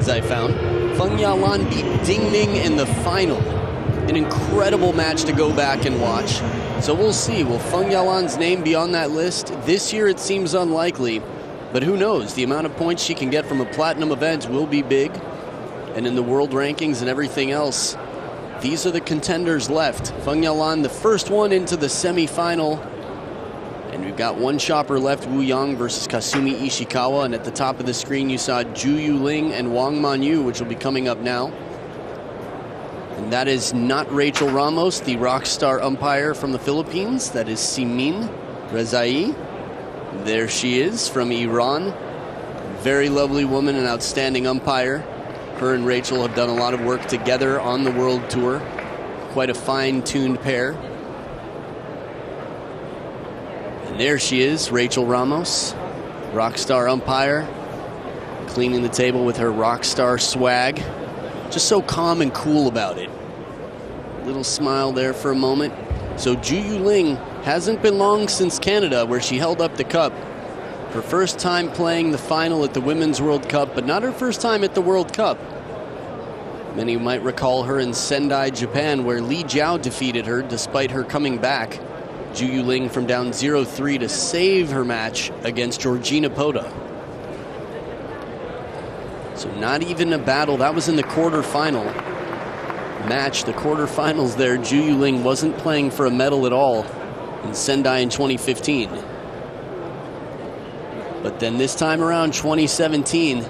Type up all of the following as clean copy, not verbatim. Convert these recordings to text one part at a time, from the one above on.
as I found. Feng Yalan beat Ding Ning in the final. An incredible match to go back and watch. So we'll see. Will Feng Yalan's name be on that list? This year it seems unlikely, but who knows? The amount of points she can get from a platinum event will be big. And in the world rankings and everything else, these are the contenders left. Feng Yalan, the first one into the semifinal. And we've got one shopper left, Wu Yang versus Kasumi Ishikawa. And at the top of the screen, you saw ZHU Yuling and WANG Manyu, which will be coming up now. And that is not Rachel Ramos, the rock star umpire from the Philippines. That is Simin Rezai. There she is from Iran. Very lovely woman, an outstanding umpire. Her and Rachel have done a lot of work together on the world tour. Quite a fine-tuned pair. And there she is, Rachel Ramos, rock star umpire, cleaning the table with her rock star swag. Just so calm and cool about it. Little smile there for a moment. So ZHU Yuling hasn't been long since Canada, where she held up the cup. Her first time playing the final at the Women's World Cup, but not her first time at the World Cup. Many might recall her in Sendai, Japan, where Li Jiao defeated her despite her coming back. ZHU Yuling from down 0-3 to save her match against Georgina Pota. So not even a battle. That was in the quarterfinal match. The quarterfinals there, ZHU Yuling wasn't playing for a medal at all in Sendai in 2015. But then this time around, 2017,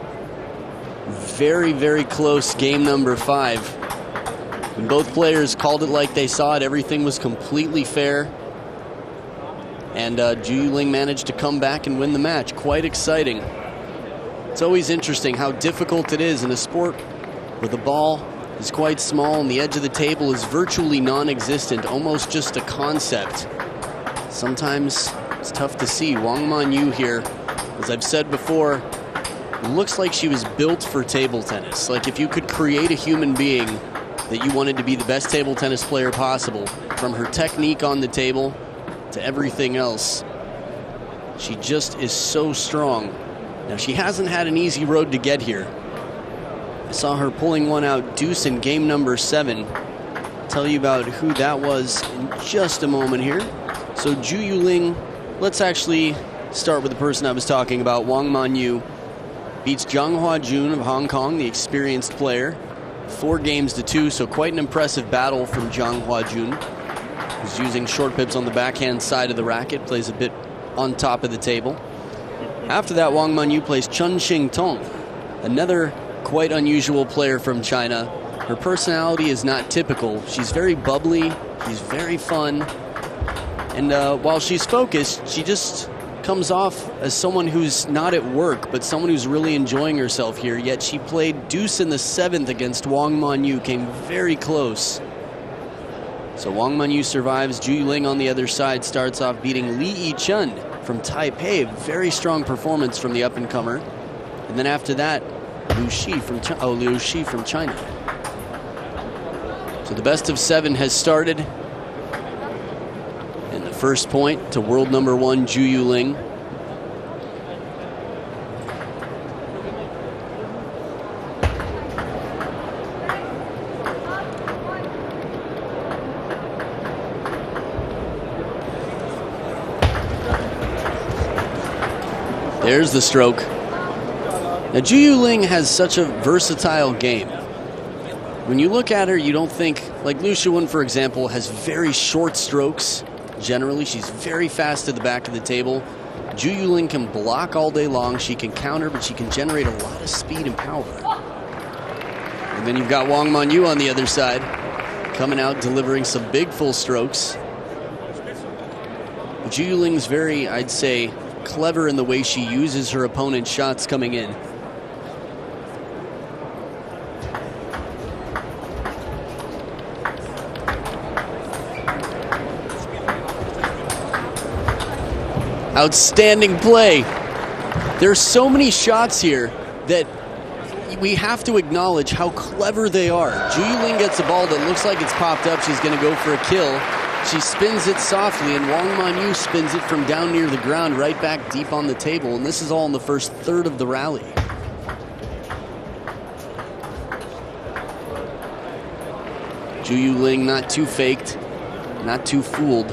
very, very close game number 5. And both players called it like they saw it. Everything was completely fair. And ZHU Yuling managed to come back and win the match. Quite exciting. It's always interesting how difficult it is in a sport where the ball is quite small and the edge of the table is virtually non-existent, almost just a concept. Sometimes it's tough to see. WANG Manyu here, as I've said before, looks like she was built for table tennis. Like if you could create a human being that you wanted to be the best table tennis player possible, from her technique on the table to everything else, she just is so strong. Now, she hasn't had an easy road to get here. I saw her pulling one out deuce in game number 7. I'll tell you about who that was in just a moment here. So ZHU Yuling, let's actually start with the person I was talking about. WANG Manyu beats Zhang Huajun of Hong Kong, the experienced player. 4-2, so quite an impressive battle from Zhang Huajun, who's using short pips on the backhand side of the racket, plays a bit on top of the table. After that, WANG Manyu plays Chen Xingtong, another quite unusual player from China. Her personality is not typical. She's very bubbly, she's very fun, and while she's focused, she just comes off as someone who's not at work, but someone who's really enjoying herself here. Yet she played deuce in the 7th against WANG Manyu, came very close. So WANG Manyu survives. ZHU Yuling on the other side starts off beating Li Yichen from Taipei. Very strong performance from the up-and-comer. And then after that, Liu Shi from China. So the best of 7 has started. And the first point to world number 1, ZHU Yuling. There's the stroke. Now, ZHU Yuling has such a versatile game. When you look at her, you don't think, like Liu Shiwen, for example, has very short strokes. Generally, she's very fast to the back of the table. ZHU Yuling can block all day long. She can counter, but she can generate a lot of speed and power. And then you've got WANG Manyu on the other side, coming out, delivering some big full strokes. ZHU Yuling's very, I'd say, clever in the way she uses her opponent's shots coming in. Outstanding play. There's so many shots here that we have to acknowledge how clever they are. ZHU Yuling gets a ball that looks like it's popped up. She's going to go for a kill. She spins it softly, and WANG Manyu spins it from down near the ground right back deep on the table. And this is all in the first third of the rally. ZHU Yuling not too faked, not too fooled.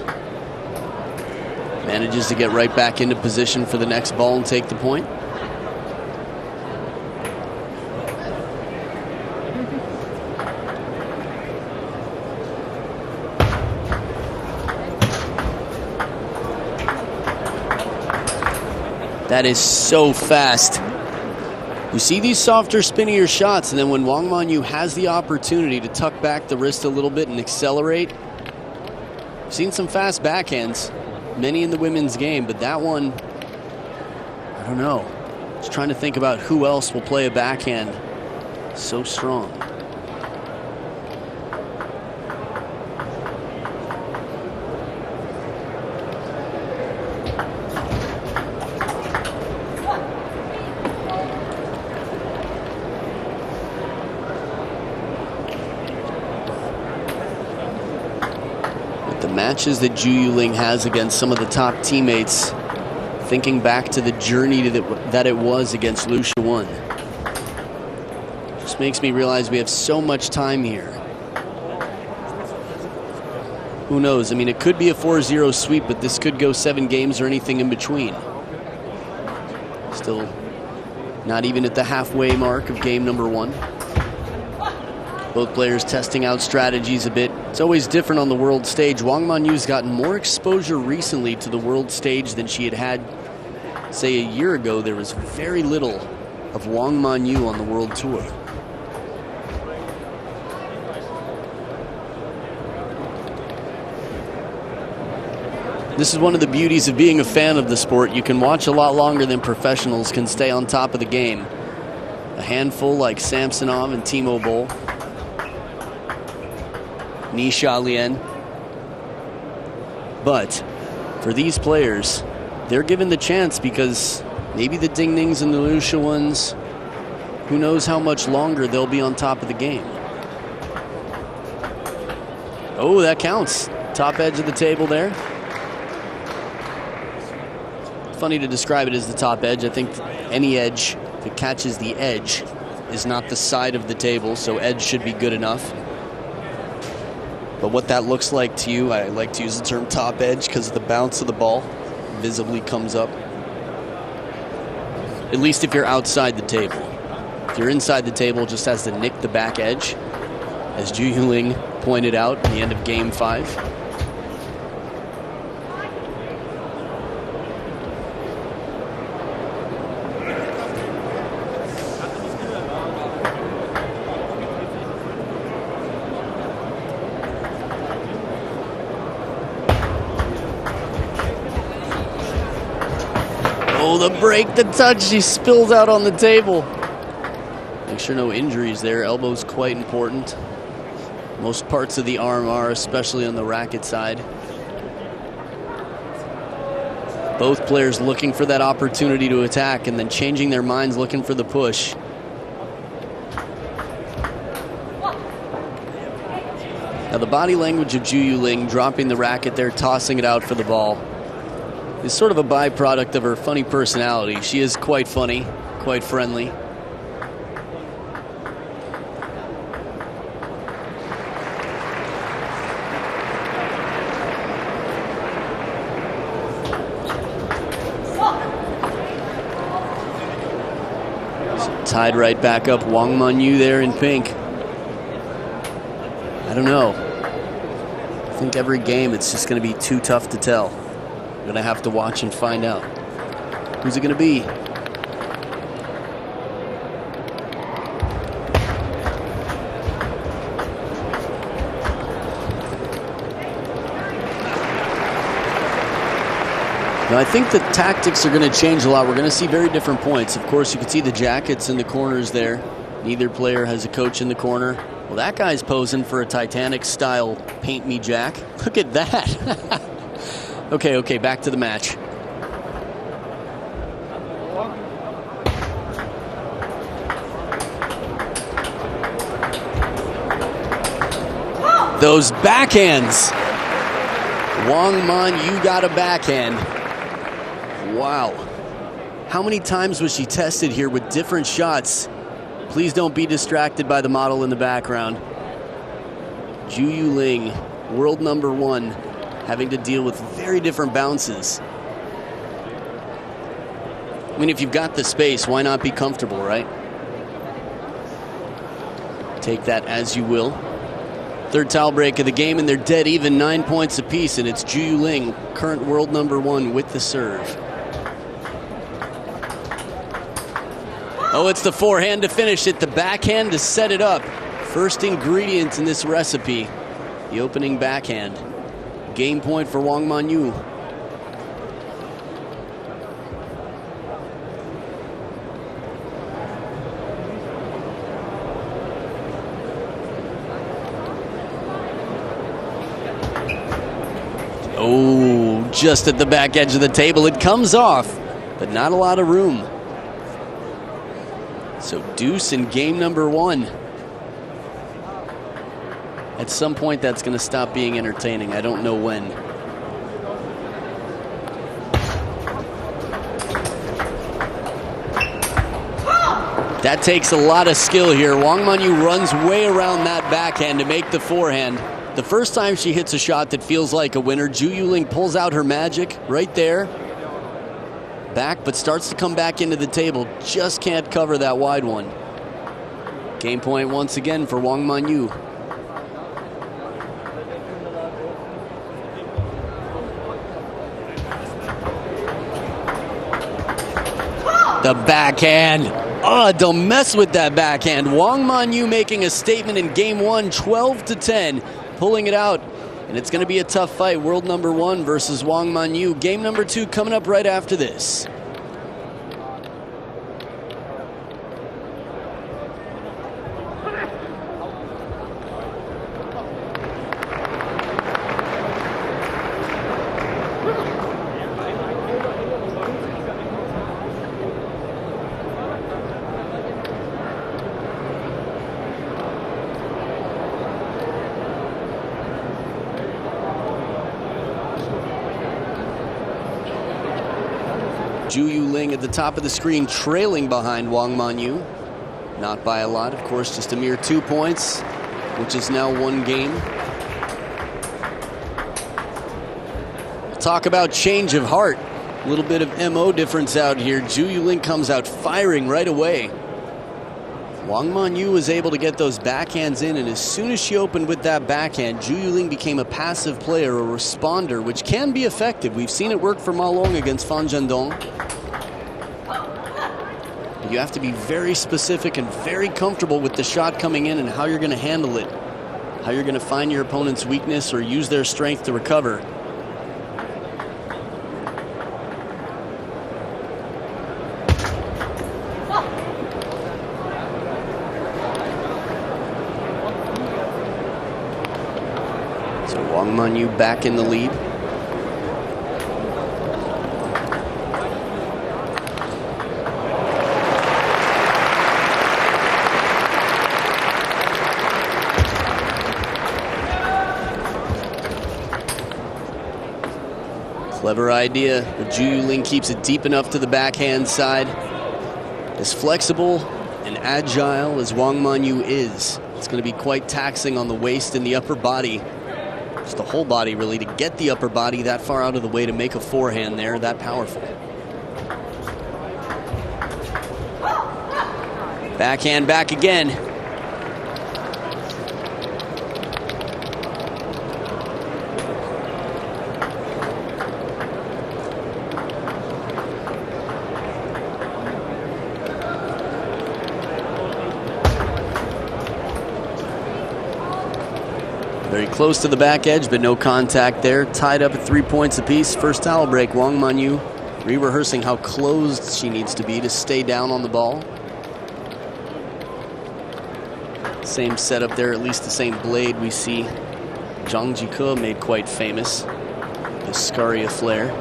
Manages to get right back into position for the next ball and take the point. That is so fast. You see these softer, spinnier shots, and then when WANG Manyu has the opportunity to tuck back the wrist a little bit and accelerate, I've seen some fast backhands, many in the women's game, but that one, I don't know. Just trying to think about who else will play a backhand so strong. Matches that ZHU Yuling has against some of the top teammates, thinking back to the journey that it was against Lucia 1. Just makes me realize we have so much time here. Who knows? I mean, it could be a 4-0 sweep, but this could go 7 games or anything in between. Still not even at the halfway mark of game number 1. Both players testing out strategies a bit. It's always different on the world stage. WANG Manyu's gotten more exposure recently to the world stage than she had, say, a year ago. There was very little of WANG Manyu on the world tour. This is one of the beauties of being a fan of the sport. You can watch a lot longer than professionals can stay on top of the game. A handful like Samsonov and Timo Boll. Nisha Lien. But for these players, they're given the chance because maybe the Ding Nings and the Lucia ones, who knows how much longer they'll be on top of the game. Oh, that counts. Top edge of the table there. Funny to describe it as the top edge. I think any edge that catches the edge is not the side of the table, so edge should be good enough. But what that looks like to you, I like to use the term top edge because the bounce of the ball visibly comes up. At least if you're outside the table. If you're inside the table, it just has to nick the back edge, as ZHU Yuling pointed out at the end of game 5. Oh, the break, the touch, she spills out on the table. Make sure no injuries there. Elbow's quite important. Most parts of the arm are, especially on the racket side. Both players looking for that opportunity to attack and then changing their minds, looking for the push. Now the body language of ZHU Yuling, dropping the racket there, tossing it out for the ball, is sort of a byproduct of her funny personality. She is quite funny, quite friendly. Tied right back up. WANG Manyu there in pink. I don't know. I think every game it's just going to be too tough to tell. I'm going to have to watch and find out. Who's it going to be? Now, I think the tactics are going to change a lot. We're going to see very different points. Of course, you can see the jackets in the corners there. Neither player has a coach in the corner. Well, that guy's posing for a Titanic-style paint me jack. Look at that. Okay, back to the match. Those backhands. WANG Manyu got a backhand. Wow. How many times was she tested here with different shots? Please don't be distracted by the model in the background. ZHU Yuling, world number 1, having to deal with very different bounces. I mean, if you've got the space, why not be comfortable, right? Take that as you will. Third towel break of the game, and they're dead even, 9 points apiece, and it's ZHU Yuling, current world number 1, with the serve. Oh, it's the forehand to finish it, the backhand to set it up. First ingredient in this recipe, the opening backhand. Game point for WANG Manyu. Oh, just at the back edge of the table. It comes off, but not a lot of room. So deuce in game number 1. At some point, that's going to stop being entertaining. I don't know when. That takes a lot of skill here. WANG Manyu runs way around that backhand to make the forehand. The first time she hits a shot that feels like a winner, ZHU Yuling pulls out her magic right there. Back, but starts to come back into the table. Just can't cover that wide one. Game point once again for WANG Manyu. The backhand. Oh, don't mess with that backhand. WANG Manyu making a statement in game 1, 12-10. Pulling it out, and it's going to be a tough fight. World number 1 versus WANG Manyu. Game number 2 coming up right after this. ZHU Yuling at the top of the screen, trailing behind WANG Manyu. Not by a lot, of course, just a mere 2 points, which is now 1 game. Talk about change of heart. A little bit of MO difference out here. ZHU Yuling comes out firing right away. WANG Manyu was able to get those backhands in, and as soon as she opened with that backhand, ZHU Yuling became a passive player, a responder, which can be effective. We've seen it work for Ma Long against Fan Jiandong. You have to be very specific and very comfortable with the shot coming in and how you're going to handle it, how you're going to find your opponent's weakness or use their strength to recover. So WANG Manyu back in the lead. Clever idea, but ZHU Yuling keeps it deep enough to the backhand side. As flexible and agile as WANG Manyu is, it's going to be quite taxing on the waist and the upper body. Just the whole body, really, to get the upper body that far out of the way to make a forehand there, that powerful. Backhand back again. Very close to the back edge, but no contact there. Tied up at 3 points apiece. First towel break, WANG Manyu re-rehearsing how closed she needs to be to stay down on the ball. Same setup there, at least the same blade we see Zhang Jike made quite famous. The Scaria flare.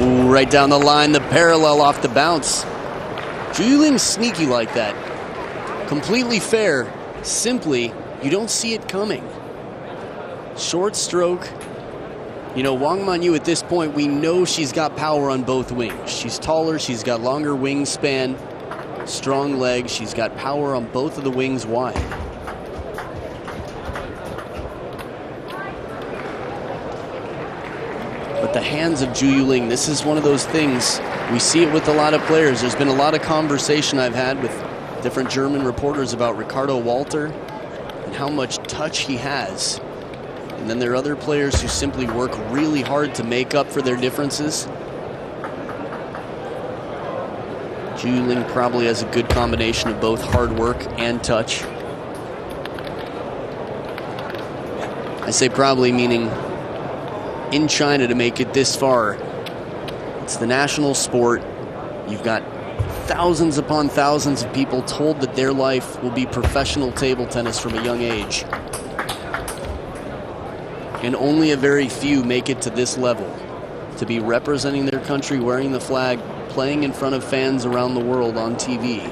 Ooh, right down the line, the parallel off the bounce. ZHU Yuling's sneaky like that. Completely fair. Simply, you don't see it coming. Short stroke. You know, WANG Manyu at this point, we know she's got power on both wings. She's taller, she's got longer wingspan. strong legs. She's got power on both of the wings wide. But the hands of ZHU Yuling, this is one of those things, we see it with a lot of players. There's been a lot of conversation I've had with different German reporters about Ricardo Walter and how much touch he has. And then there are other players who simply work really hard to make up for their differences. ZHU Yuling probably has a good combination of both hard work and touch. I say probably meaning in China to make it this far. It's the national sport. You've got thousands upon thousands of people told that their life will be professional table tennis from a young age. And only a very few make it to this level, to be representing their country, wearing the flag, playing in front of fans around the world on TV.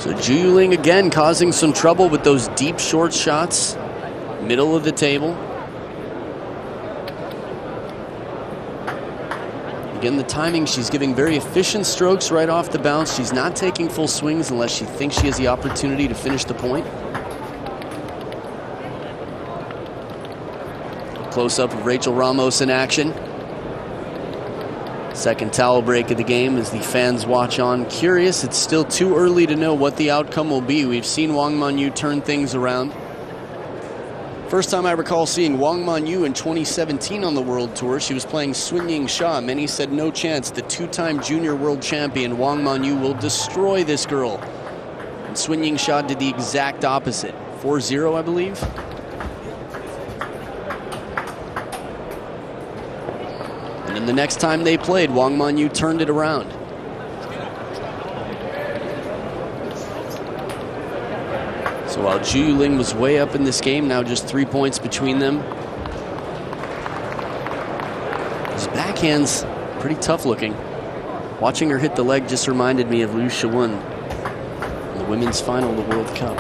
So ZHU Yuling again causing some trouble with those deep short shots, middle of the table. Again, the timing, she's giving very efficient strokes right off the bounce. She's not taking full swings unless she thinks she has the opportunity to finish the point. Close-up of Rachel Ramos in action. Second towel break of the game as the fans watch on. Curious, it's still too early to know what the outcome will be. We've seen WANG Manyu turn things around. First time I recall seeing WANG Manyu in 2017 on the World Tour. She was playing Sunying Sha. Many said no chance. The two-time junior world champion WANG Manyu will destroy this girl. And Sunying Sha did the exact opposite. 4-0, I believe. And then the next time they played, WANG Manyu turned it around. So while ZHU Yuling was way up in this game, now just 3 points between them. His backhand's pretty tough looking. Watching her hit the leg just reminded me of Liu Shiwen in the women's final of the World Cup.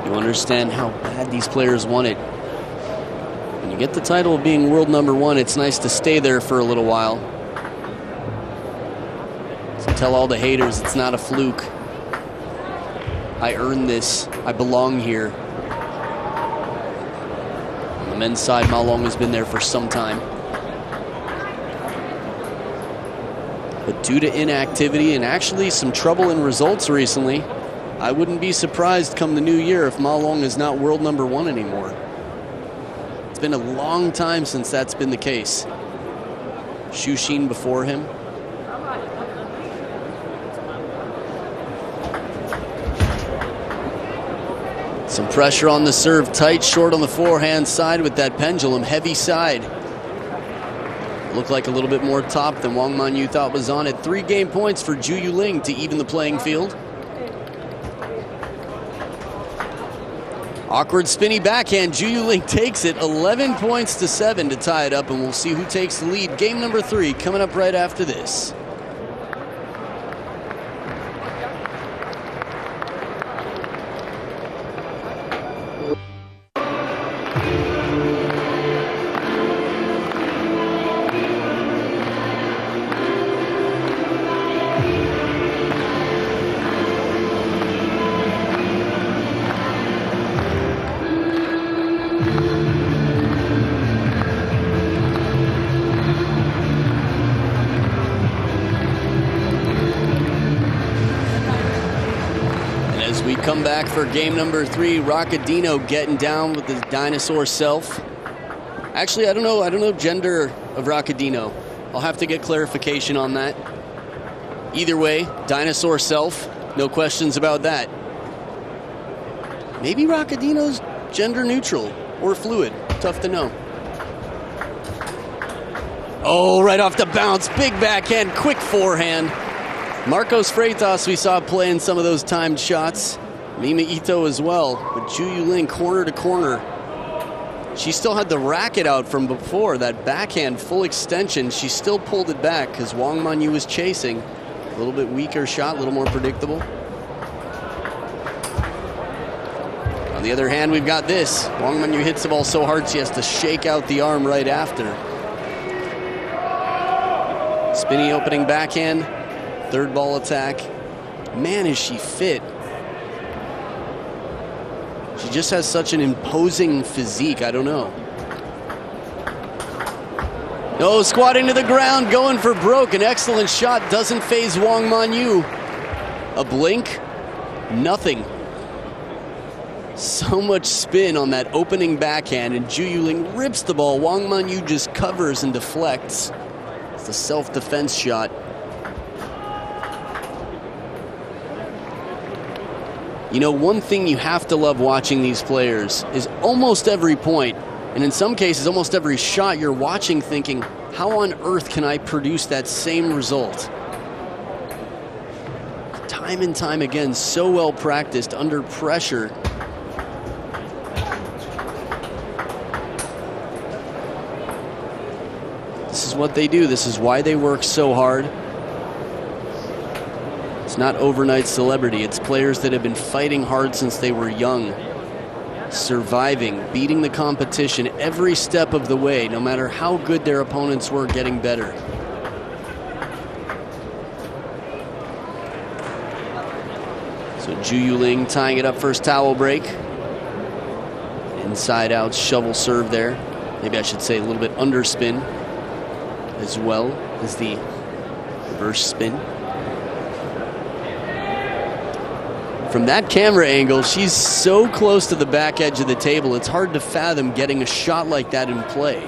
You understand how bad these players want it. When you get the title of being world #1, it's nice to stay there for a little while. So tell all the haters it's not a fluke. I earned this. I belong here. On the men's side, Ma Long has been there for some time. But due to inactivity and actually some trouble in results recently, I wouldn't be surprised come the new year if Ma Long is not world #1 anymore. It's been a long time since that's been the case. Xu Xin before him. Some pressure on the serve, tight, short on the forehand side with that pendulum, heavy side. Looked like a little bit more top than WANG Manyu thought was on it. 3 game points for ZHU Yuling to even the playing field. Awkward spinny backhand, ZHU Yuling takes it, 11 points to 7 to tie it up, and we'll see who takes the lead. Game number 3 coming up right after this. Come back for game number 3. Roccadino getting down with his dinosaur self. Actually, I don't know gender of Roccadino. I'll have to get clarification on that. Either way, dinosaur self, no questions about that. Maybe Roccadino's gender neutral or fluid. Tough to know. Oh, right off the bounce, big backhand, quick forehand. Marcos Freitas we saw playing some of those timed shots. Mima Ito as well, but ZHU Yuling corner to corner. She still had the racket out from before, that backhand full extension. She still pulled it back because WANG Manyu was chasing. A little bit weaker shot, a little more predictable. the other hand, we've got this. Wang Manyu hits the ball so hard she has to shake out the arm right after. Spinny opening backhand, third ball attack. Man, is she fit. She just has such an imposing physique, I don't know. No, squatting to the ground, going for broke. An excellent shot, doesn't phase Wang Manyu. A blink, nothing. So much spin on that opening backhand, and ZHU Yuling rips the ball. Wang Manyu just covers and deflects. It's a self-defense shot. You know, one thing you have to love watching these players is almost every point, and in some cases almost every shot you're watching thinking, how on earth can I produce that same result? Time and time again, so well practiced under pressure. This is what they do. This is why they work so hard. It's not overnight celebrity. It's players that have been fighting hard since they were young, surviving, beating the competition every step of the way, no matter how good their opponents were, getting better. So ZHU Yuling tying it up, first towel break. Inside out shovel serve there. Maybe I should say a little bit underspin, as well as the reverse spin. From that camera angle, she's so close to the back edge of the table, it's hard to fathom getting a shot like that in play.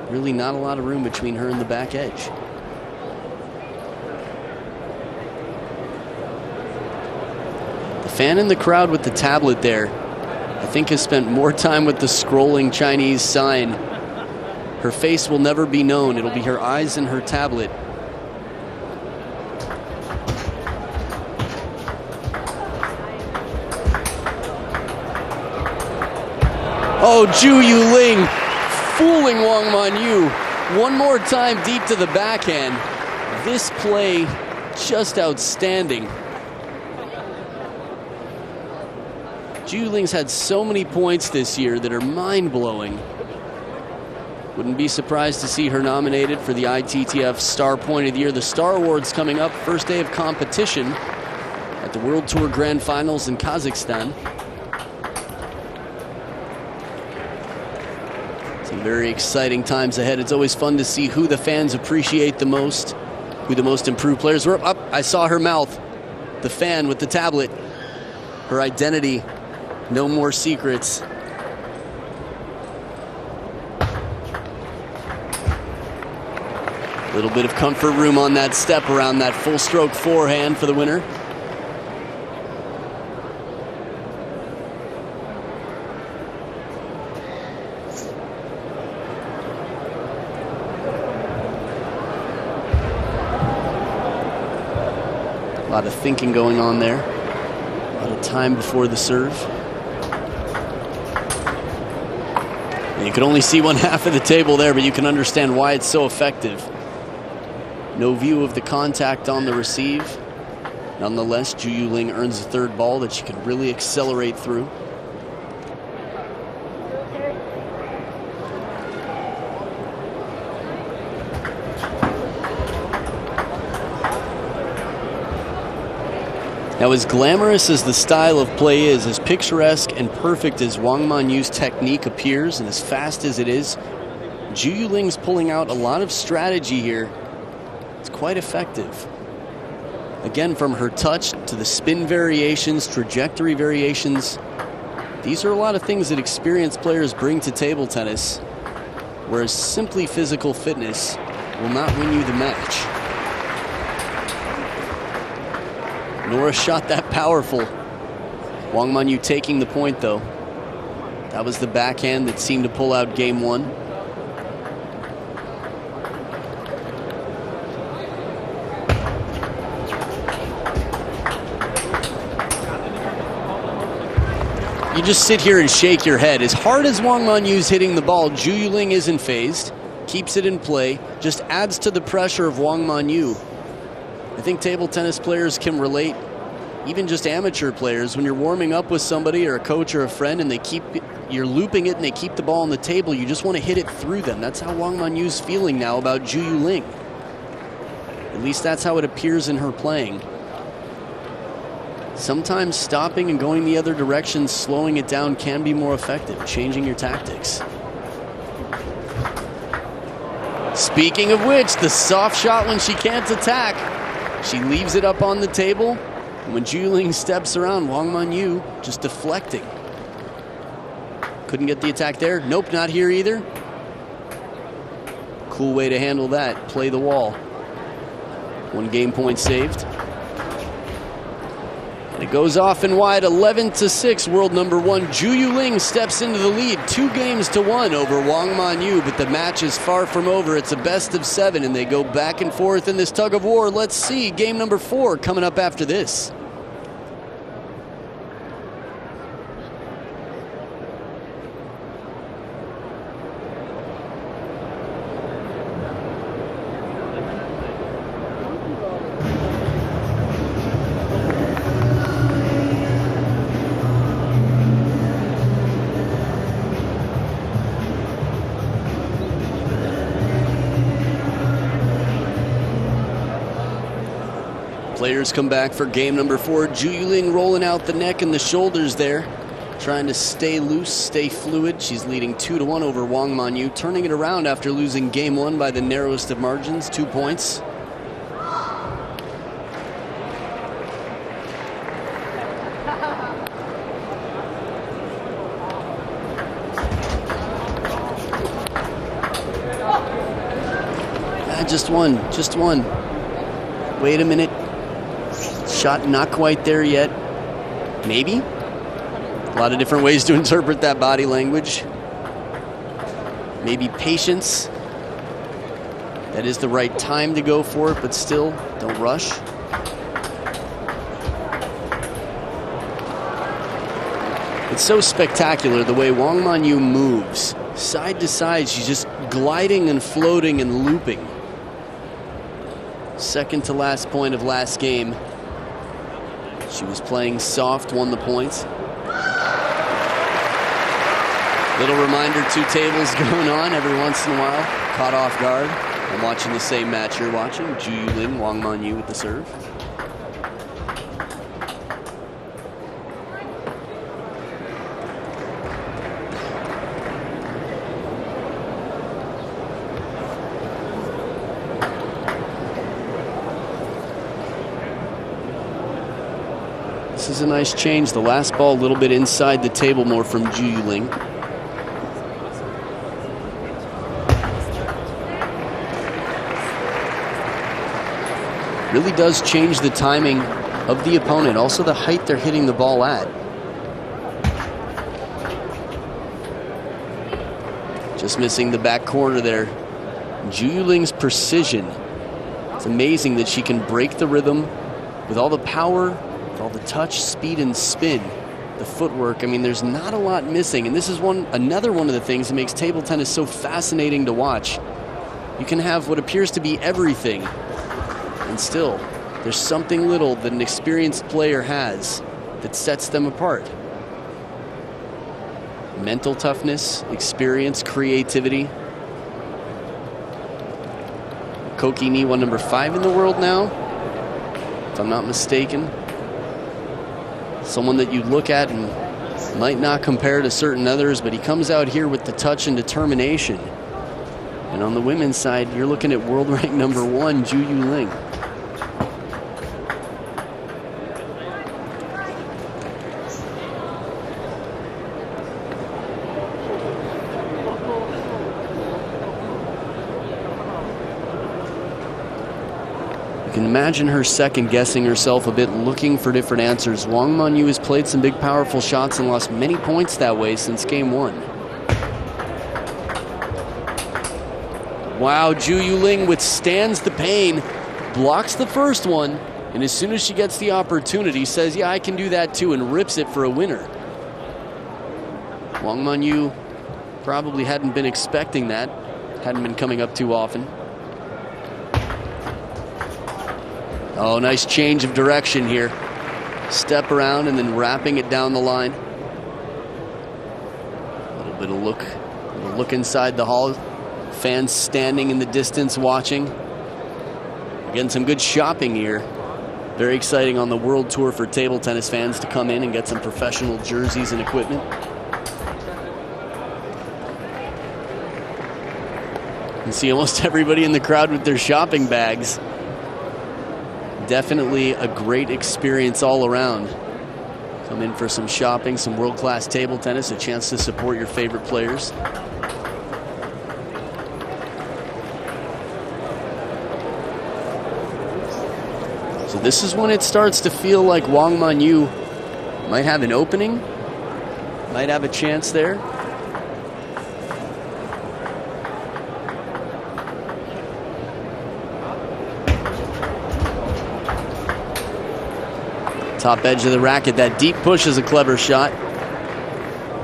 Really not a lot of room between her and the back edge. The fan in the crowd with the tablet there, I think has spent more time with the scrolling Chinese sign. Her face will never be known. It'll be her eyes and her tablet. Oh, ZHU Yuling fooling Wang Manyu. One more time deep to the backhand. This play just outstanding. ZHU Yuling's had so many points this year that are mind-blowing. Wouldn't be surprised to see her nominated for the ITTF Star Point of the Year. The Star Awards coming up, first day of competition at the World Tour Grand Finals in Kazakhstan. Some very exciting times ahead. It's always fun to see who the fans appreciate the most, who the most improved players were. Up, I saw her mouth. The fan with the tablet. Her identity. No more secrets. A little bit of comfort room on that step around that full stroke forehand for the winner. A lot of thinking going on there. A lot of time before the serve. And you can only see one half of the table there, but you can understand why it's so effective. No view of the contact on the receive. Nonetheless, ZHU Yuling earns the third ball that she can really accelerate through. Now, as glamorous as the style of play is, as picturesque and perfect as Wang Manyu's technique appears, and as fast as it is, ZHU Yuling's pulling out a lot of strategy here. It's quite effective. Again, from her touch to the spin variations, trajectory variations, these are a lot of things that experienced players bring to table tennis, whereas simply physical fitness will not win you the match. Nor a shot that powerful. Wang Manyu taking the point, though. That was the backhand that seemed to pull out game one. You just sit here and shake your head. As hard as Wang Manyu's hitting the ball, ZHU Yuling isn't phased, keeps it in play, just adds to the pressure of Wang Manyu. I think table tennis players can relate. even just amateur players, when you're warming up with somebody or a coach or a friend and you're looping it and they keep the ball on the table, you just want to hit it through them. That's how WANG Manyu's feeling now about ZHU Yuling. At least that's how it appears in her playing. Sometimes stopping and going the other direction, slowing it down, can be more effective, changing your tactics. Speaking of which, the soft shot when she can't attack. She leaves it up on the table. And when ZHU Yuling steps around, WANG Manyu just deflecting. Couldn't get the attack there. Nope, not here either. Cool way to handle that. Play the wall. 1 game point saved. And it goes off and wide, 11-6. World number 1. ZHU Yuling steps into the lead, 2-1 over WANG Manyu, but the match is far from over. It's a best of 7, and they go back and forth in this tug of war. Let's see game number 4 coming up after this. Players come back for game number 4. ZHU Yuling rolling out the neck and the shoulders there, trying to stay loose, stay fluid. She's leading 2-1 over WANG Manyu, turning it around after losing game 1 by the narrowest of margins, 2 points. Just one. Wait a minute. Shot not quite there yet. Maybe. A lot of different ways to interpret that body language. Maybe patience. That is the right time to go for it, but still, don't rush. It's so spectacular the way WANG Manyu moves. Side to side, she's just gliding and floating and looping. Second to last point of last game. She was playing soft, won the points. Little reminder, 2 tables going on every once in a while. Caught off guard. I'm watching the same match you're watching. ZHU Yuling, WANG Manyu with the serve. This is a nice change. The last ball a little bit inside the table more from ZHU Yuling. Really does change the timing of the opponent. Also the height they're hitting the ball at. Just missing the back corner there. ZHU Yuling's precision. It's amazing that she can break the rhythm with all the power, all the touch, speed, and spin, the footwork. I mean, there's not a lot missing, and this is another one of the things that makes table tennis so fascinating to watch. You can have what appears to be everything, and still, there's something little that an experienced player has that sets them apart. Mental toughness, experience, creativity. Koki Niwa, number 5 in the world now, if I'm not mistaken. Someone that you look at and might not compare to certain others, but he comes out here with the touch and determination. And on the women's side, you're looking at world rank number 1, ZHU Yuling. You can imagine her second-guessing herself a bit, looking for different answers. WANG Manyu has played some big, powerful shots and lost many points that way since game 1. Wow, ZHU Yuling withstands the pain, blocks the first one, and as soon as she gets the opportunity, says, yeah, I can do that too, and rips it for a winner. WANG Manyu probably hadn't been expecting that, hadn't been coming up too often. Oh, nice change of direction here. step around and then wrapping it down the line. A little bit of look inside the hall. Fans standing in the distance watching. Again, some good shopping here. Very exciting on the world tour for table tennis fans to come in and get some professional jerseys and equipment. You can see almost everybody in the crowd with their shopping bags. Definitely a great experience all around. Come in for some shopping, some world-class table tennis, a chance to support your favorite players. So this is when it starts to feel like WANG Manyu might have an opening, might have a chance there. Top edge of the racket, that deep push is a clever shot.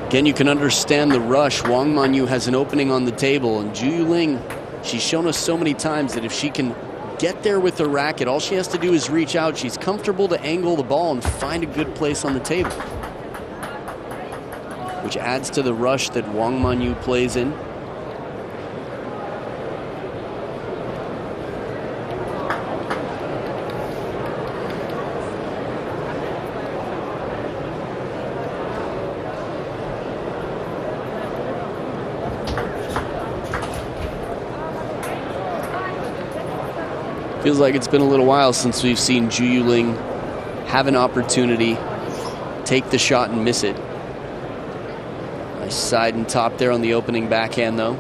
Again, you can understand the rush. WANG Manyu has an opening on the table, and ZHU Yuling, she's shown us so many times that if she can get there with the racket, all she has to do is reach out. She's comfortable to angle the ball and find a good place on the table, which adds to the rush that WANG Manyu plays in. Feels like it's been a little while since we've seen ZHU Yuling have an opportunity, take the shot and miss it. Nice side and top there on the opening backhand though.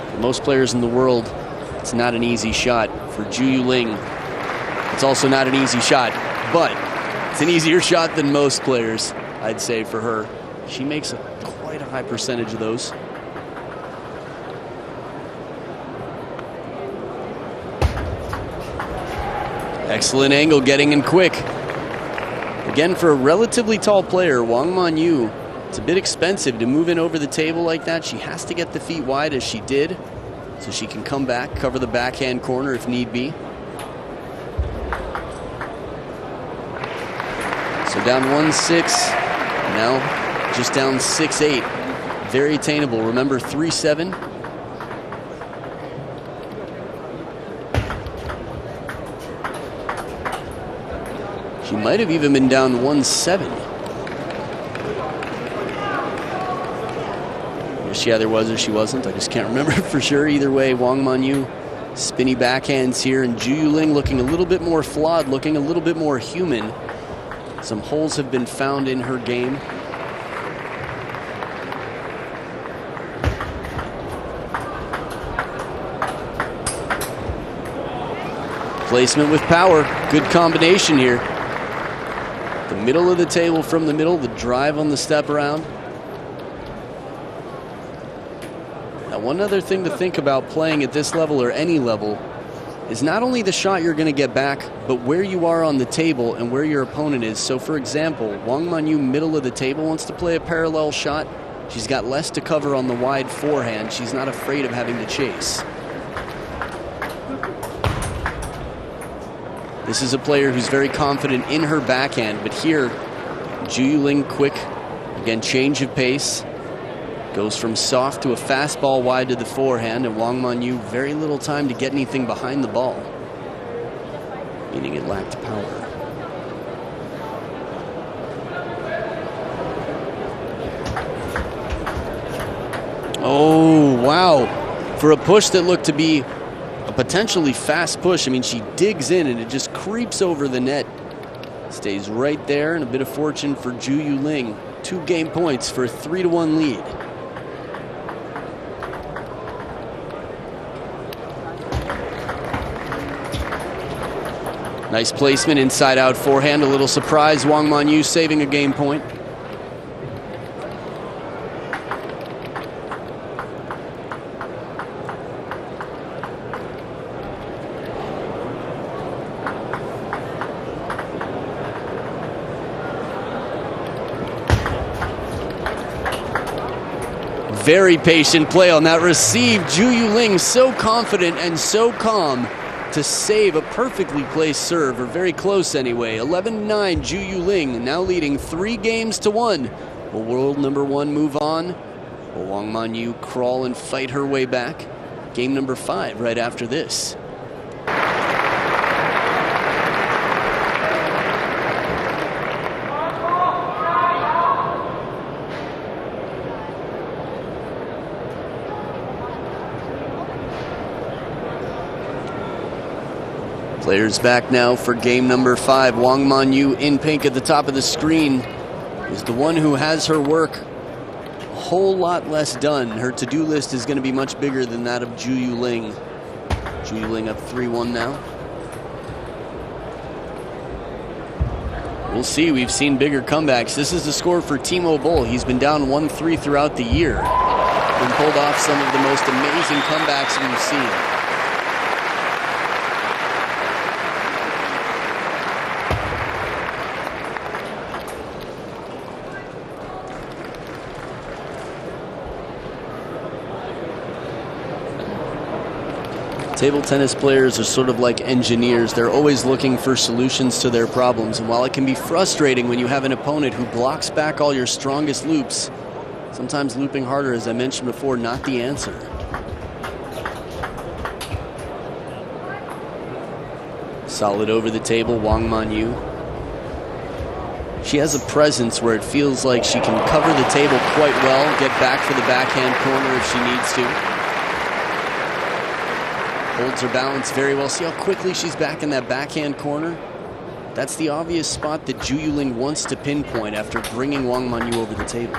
For most players in the world, it's not an easy shot. For ZHU Yuling, it's also not an easy shot, but it's an easier shot than most players, I'd say, for her. She makes quite a high percentage of those. Excellent angle, getting in quick. Again, for a relatively tall player, WANG Manyu, it's a bit expensive to move in over the table like that. She has to get the feet wide as she did, so she can come back, cover the backhand corner if need be. So down 1-6, now just down 6-8. Very attainable. Remember, 3-7. She might have even been down 1-7. She either was or she wasn't. I just can't remember for sure. Either way, WANG Manyu, spinny backhands here, and ZHU Yuling looking a little bit more flawed, looking a little bit more human. Some holes have been found in her game. Placement with power. Good combination here. The middle of the table from the middle, the drive on the step around. Now, one other thing to think about playing at this level or any level is not only the shot you're going to get back, but where you are on the table and where your opponent is. So, for example, WANG Manyu, middle of the table, wants to play a parallel shot. She's got less to cover on the wide forehand. She's not afraid of having to chase. This is a player who's very confident in her backhand, but here, ZHU Yuling quick, again, change of pace. Goes from soft to a fastball wide to the forehand, and WANG Manyu, very little time to get anything behind the ball, meaning it lacked power. Oh, wow. For a push that looked to be a potentially fast push, I mean, she digs in and it just creeps over the net. Stays right there, and a bit of fortune for ZHU Yuling. 2 game points for a 3-1 lead. Nice placement, inside out forehand, a little surprise. WANG Manyu saving a game point. Very patient play on that receive. ZHU Yuling so confident and so calm. to save a perfectly placed serve, or very close anyway. 11-9, ZHU Yuling now leading 3 games to 1. Will world number 1 move on? Will WANG Manyu crawl and fight her way back? Game number 5 right after this. Players back now for game number 5. WANG Manyu in pink at the top of the screen is the one who has her work a whole lot less done. Her to-do list is going to be much bigger than that of ZHU Yuling. ZHU Yuling up 3-1 now. We'll see. We've seen bigger comebacks. This is the score for Timo Boll. He's been down 1-3 throughout the year. Been pulled off some of the most amazing comebacks we've seen. Table tennis players are sort of like engineers. They're always looking for solutions to their problems. And while it can be frustrating when you have an opponent who blocks back all your strongest loops, sometimes looping harder, as I mentioned before, not the answer. Solid over the table, WANG Manyu. She has a presence where it feels like she can cover the table quite well, get back for the backhand corner if she needs to. Holds her balance very well. See how quickly she's back in that backhand corner? That's the obvious spot that ZHU Yuling wants to pinpoint after bringing WANG Manyu over the table.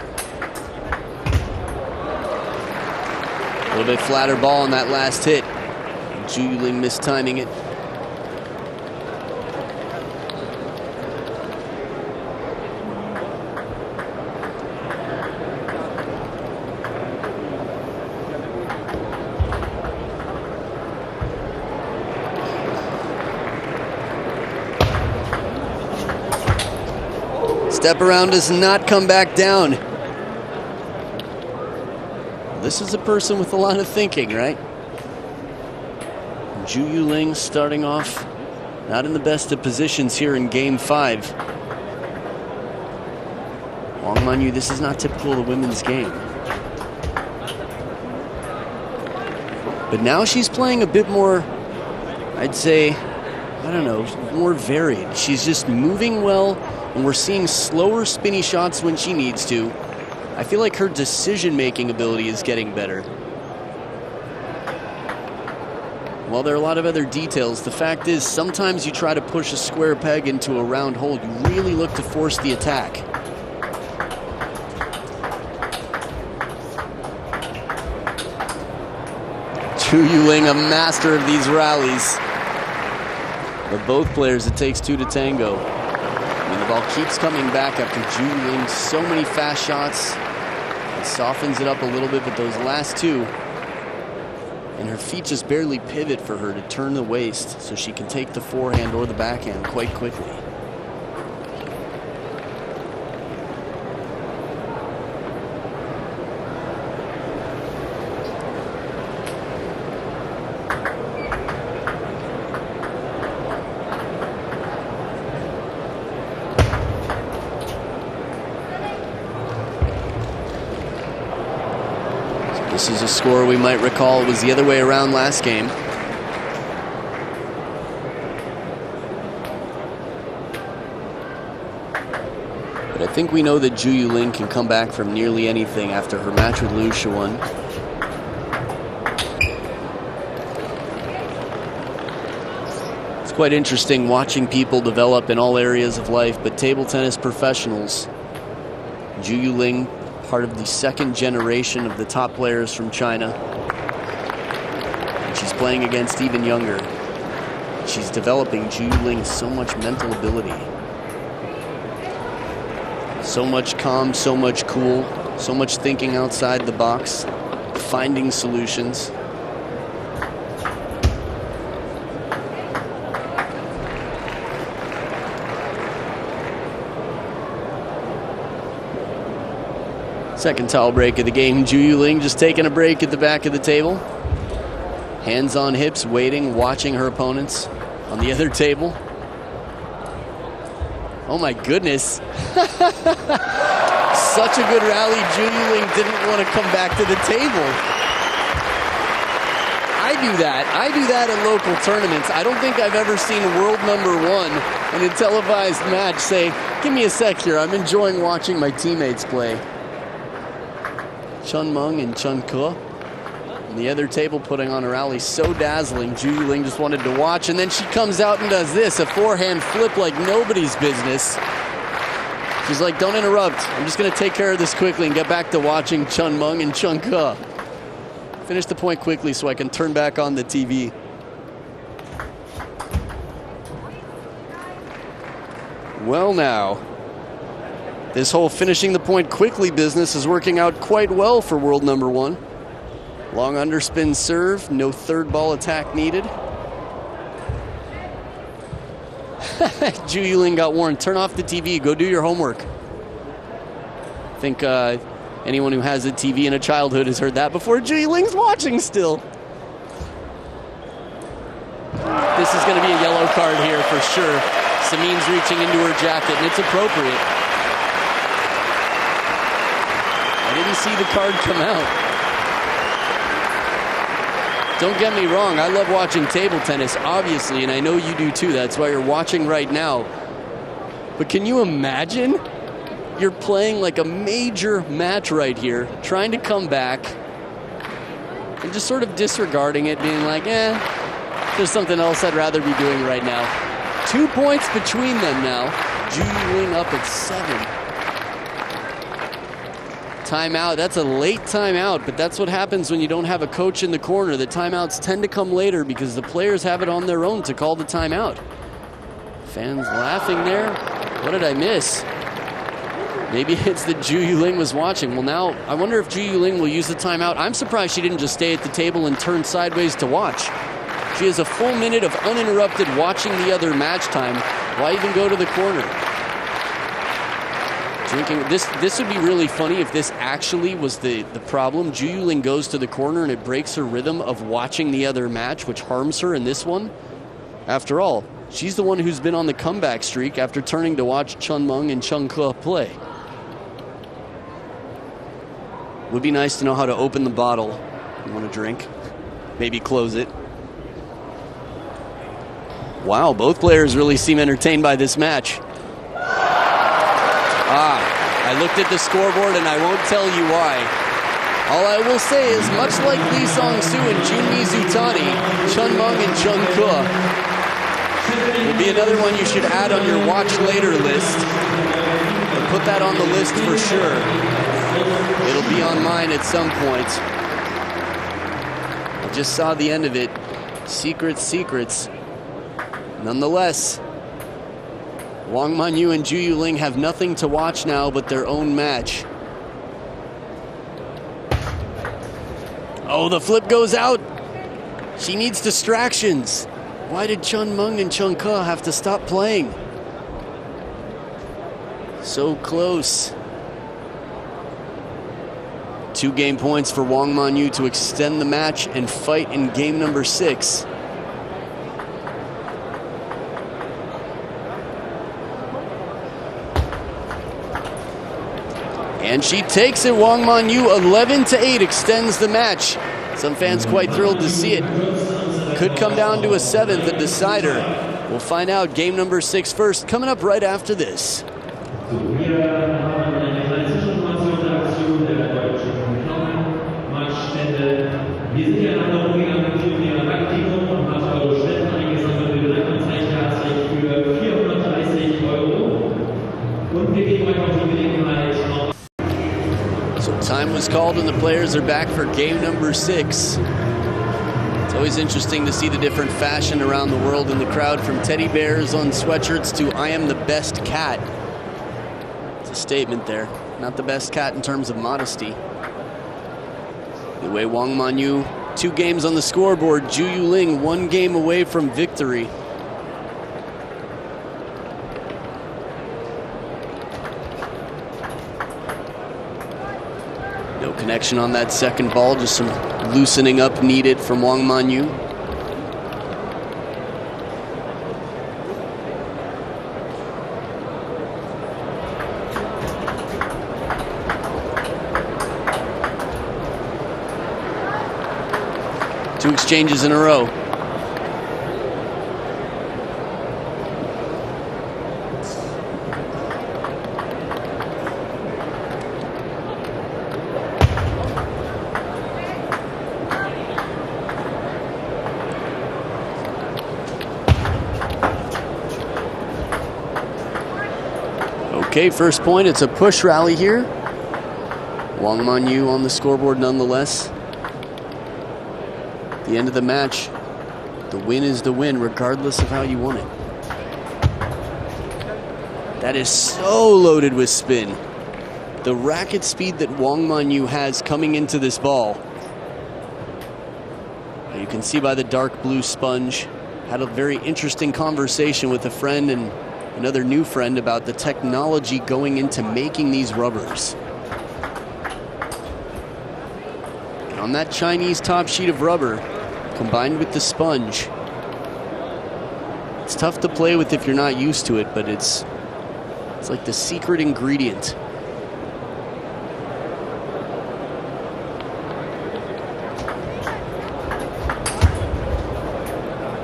A little bit flatter ball on that last hit. ZHU Yuling mistiming it. Step around does not come back down. This is a person with a lot of thinking, right? ZHU Yuling starting off not in the best of positions here in game 5. WANG Manyu, this is not typical of the women's game. But now she's playing a bit more, I'd say, I don't know, more varied. She's just moving well, and we're seeing slower spinny shots when she needs to. I feel like her decision-making ability is getting better. While there are a lot of other details, the fact is sometimes you try to push a square peg into a round hole. You really look to force the attack. ZHU Yuling, a master of these rallies. But both players, it takes 2 to tango. The ball keeps coming back after ZHU Yuling so many fast shots. It softens it up a little bit, but those last 2, and her feet just barely pivot for her to turn the waist so she can take the forehand or the backhand quite quickly. This is a score we might recall was the other way around last game. But I think we know that ZHU Yuling can come back from nearly anything after her match with Liu Shiwen. It's quite interesting watching people develop in all areas of life, but table tennis professionals, ZHU Yuling, part of the second generation of the top players from China. And she's playing against even younger. She's developing, ZHU Yuling, so much mental ability. So much calm, so much cool, so much thinking outside the box, finding solutions. Second towel break of the game. ZHU Yuling just taking a break at the back of the table. Hands on hips, waiting, watching her opponents on the other table. Oh my goodness. Such a good rally. ZHU Yuling didn't want to come back to the table. I do that. I do that in local tournaments. I don't think I've ever seen world #1 in a televised match say, give me a sec here, I'm enjoying watching my teammates play. Chun Meng and Chun Ke on the other table putting on a rally so dazzling. ZHU Yuling just wanted to watch, and then she comes out and does this, a forehand flip like nobody's business. She's like, don't interrupt. I'm just going to take care of this quickly and get back to watching Chun Meng and Chun Ke. Finish the point quickly so I can turn back on the TV. Well now, this whole finishing the point quickly business is working out quite well for world #1. Long underspin serve, no third ball attack needed. ZHU Yuling got warned, turn off the TV, go do your homework. I think anyone who has a TV in a childhood has heard that before. ZHU Yuling's watching still. This is going to be a yellow card here for sure. Samin's reaching into her jacket, and it's appropriate. I didn't see the card come out. Don't get me wrong, I love watching table tennis, obviously, and I know you do too. That's why you're watching right now. But can you imagine? You're playing like a major match right here, trying to come back, and just sort of disregarding it, being like, there's something else I'd rather be doing right now. 2 points between them now. ZHU Yuling up at 7. Timeout, that's a late timeout, but that's what happens when you don't have a coach in the corner. The timeouts tend to come later because the players have it on their own to call the timeout. Fans laughing there. What did I miss? Maybe it's that ZHU Yuling was watching. Well, now I wonder if ZHU Yuling will use the timeout. I'm surprised she didn't just stay at the table and turn sideways to watch. She has a full minute of uninterrupted watching the other match time. Why even go to the corner? Drinking. This would be really funny if this actually was the problem. ZHU Yuling goes to the corner and it breaks her rhythm of watching the other match, which harms her in this one. After all, she's the one who's been on the comeback streak after turning to watch Chun Meng and Chun Ke play. Would be nice to know how to open the bottle. You want a drink? Maybe close it. Wow, both players really seem entertained by this match. I looked at the scoreboard and I won't tell you why. All I will say is, much like Lee Song-soo and Junmi Zutani, Chun Meng and Chun Ke will be another one you should add on your watch later list. Or put that on the list for sure. It'll be on mine at some point. I just saw the end of it. Secrets, secrets. Nonetheless, WANG Manyu and ZHU Yuling have nothing to watch now but their own match. Oh, the flip goes out. She needs distractions. Why did Chun Meng and Chun Ke have to stop playing? So close. 2 game points for WANG Manyu to extend the match and fight in game number 6. And she takes it. WANG Manyu 11-8 extends the match. Some fans quite thrilled to see it. Could come down to a 7th, a decider. We'll find out game number 6 first, coming up right after this. So time was called and the players are back for game number 6. It's always interesting to see the different fashion around the world in the crowd, from teddy bears on sweatshirts to I am the best cat. It's a statement there. Not the best cat in terms of modesty. Anyway, WANG Manyu, 2 games on the scoreboard. ZHU Yuling 1 game away from victory. No connection on that second ball, just some loosening up needed from WANG Manyu. Two exchanges in a row. Okay, first point, it's a push rally here. WANG Manyu on the scoreboard nonetheless. At the end of the match, the win is the win, regardless of how you won it. That is so loaded with spin. The racket speed that WANG Manyu has coming into this ball. You can see by the dark blue sponge. Had a very interesting conversation with a friend and another new friend about the technology going into making these rubbers. And on that Chinese top sheet of rubber, combined with the sponge, it's tough to play with if you're not used to it, but it's like the secret ingredient.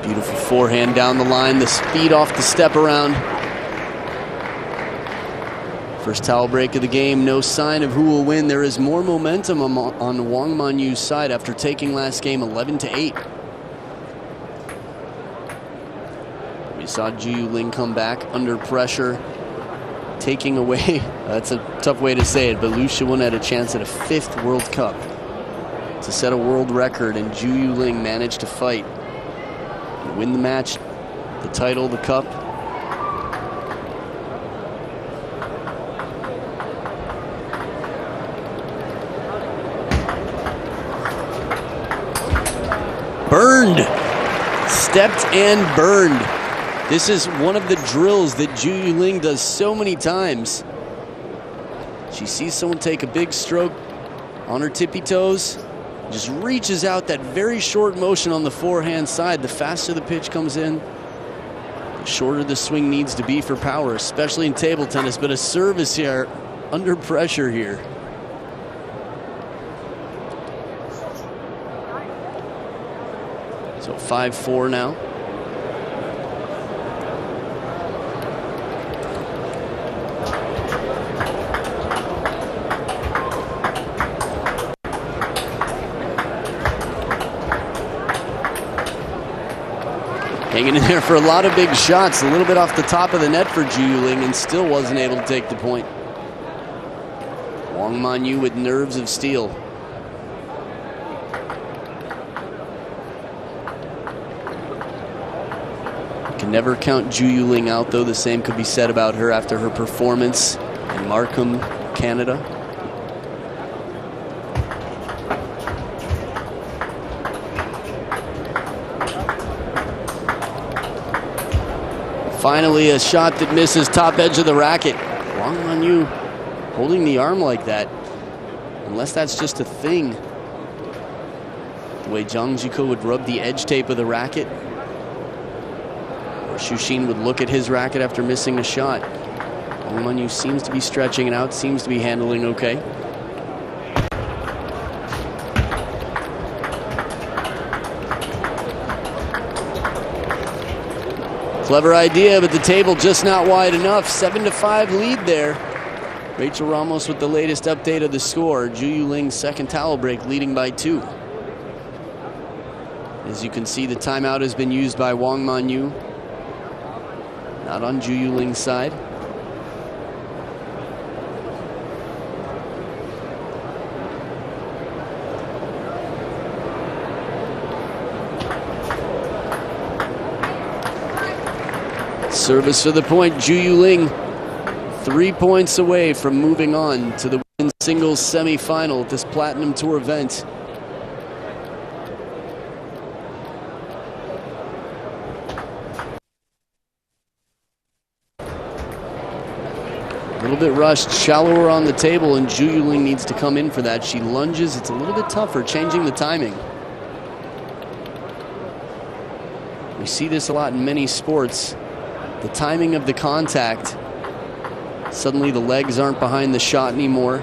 Beautiful forehand down the line, the speed off the step around. First towel break of the game, no sign of who will win. There is more momentum on WANG Manyu's side after taking last game 11-8. We saw ZHU Yuling come back under pressure, taking away, that's a tough way to say it, but Liu Shiwen had a chance at a 5th World Cup to set a world record, and ZHU Yuling managed to fight and win the match, the title, the cup. Burned, stepped and burned. This is one of the drills that ZHU Yuling does so many times. She sees someone take a big stroke on her tippy toes, just reaches out, that very short motion on the forehand side. The faster the pitch comes in, the shorter the swing needs to be for power, especially in table tennis, but a service here under pressure here. So 5-4 now. Hanging in there for a lot of big shots, a little bit off the top of the net for ZHU Yuling, and still wasn't able to take the point. WANG Manyu with nerves of steel. Can never count ZHU Yuling out, though. The same could be said about her after her performance in Markham, Canada. Finally, a shot that misses top edge of the racket. WANG Manyu holding the arm like that, unless that's just a thing. The way Zhang Jiko would rub the edge tape of the racket, or Shushin would look at his racket after missing a shot. WANG Manyu seems to be stretching it out, seems to be handling okay. Clever idea, but the table just not wide enough. 7-5 lead there. Rachel Ramos with the latest update of the score. ZHU Yuling's second towel break, leading by 2. As you can see, the timeout has been used by WANG Manyu. Not on ZHU Yuling's side. Service for the point. ZHU Yuling 3 points away from moving on to the women's singles semifinal at this Platinum Tour event. A little bit rushed, shallower on the table, and ZHU Yuling needs to come in for that. She lunges. It's a little bit tougher, changing the timing. We see this a lot in many sports. The timing of the contact. Suddenly the legs aren't behind the shot anymore.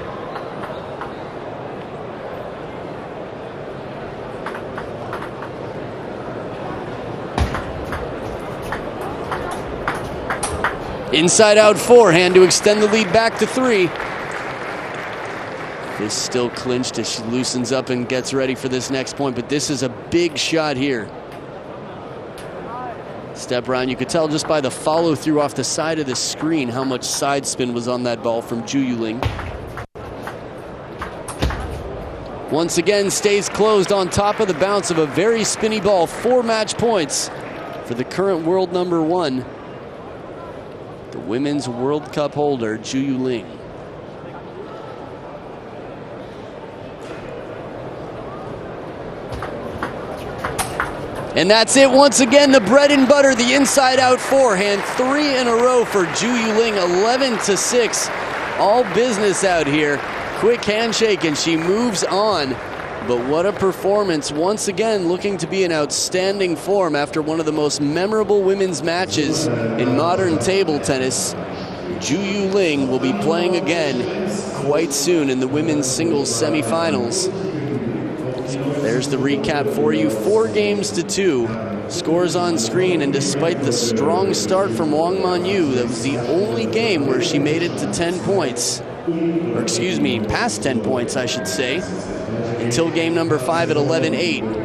Inside out forehand to extend the lead back to 3. This still clinched as she loosens up and gets ready for this next point, but this is a big shot here. Step around. You could tell just by the follow through off the side of the screen how much side spin was on that ball from ZHU Yuling. Once again stays closed on top of the bounce of a very spinny ball. 4 match points for the current world number 1. The Women's World Cup holder, ZHU Yuling. And that's it once again, the bread and butter, the inside out forehand. 3 in a row for ZHU Yuling, 11-6. All business out here. Quick handshake and she moves on. But what a performance. Once again, looking to be in outstanding form after one of the most memorable women's matches in modern table tennis. ZHU Yuling will be playing again quite soon in the women's singles semifinals. So there's the recap for you. 4-2 scores on screen, and despite the strong start from WANG Manyu, that was the only game where she made it to 10 points. Or excuse me, past 10 points, I should say, until game number 5 at 11-8.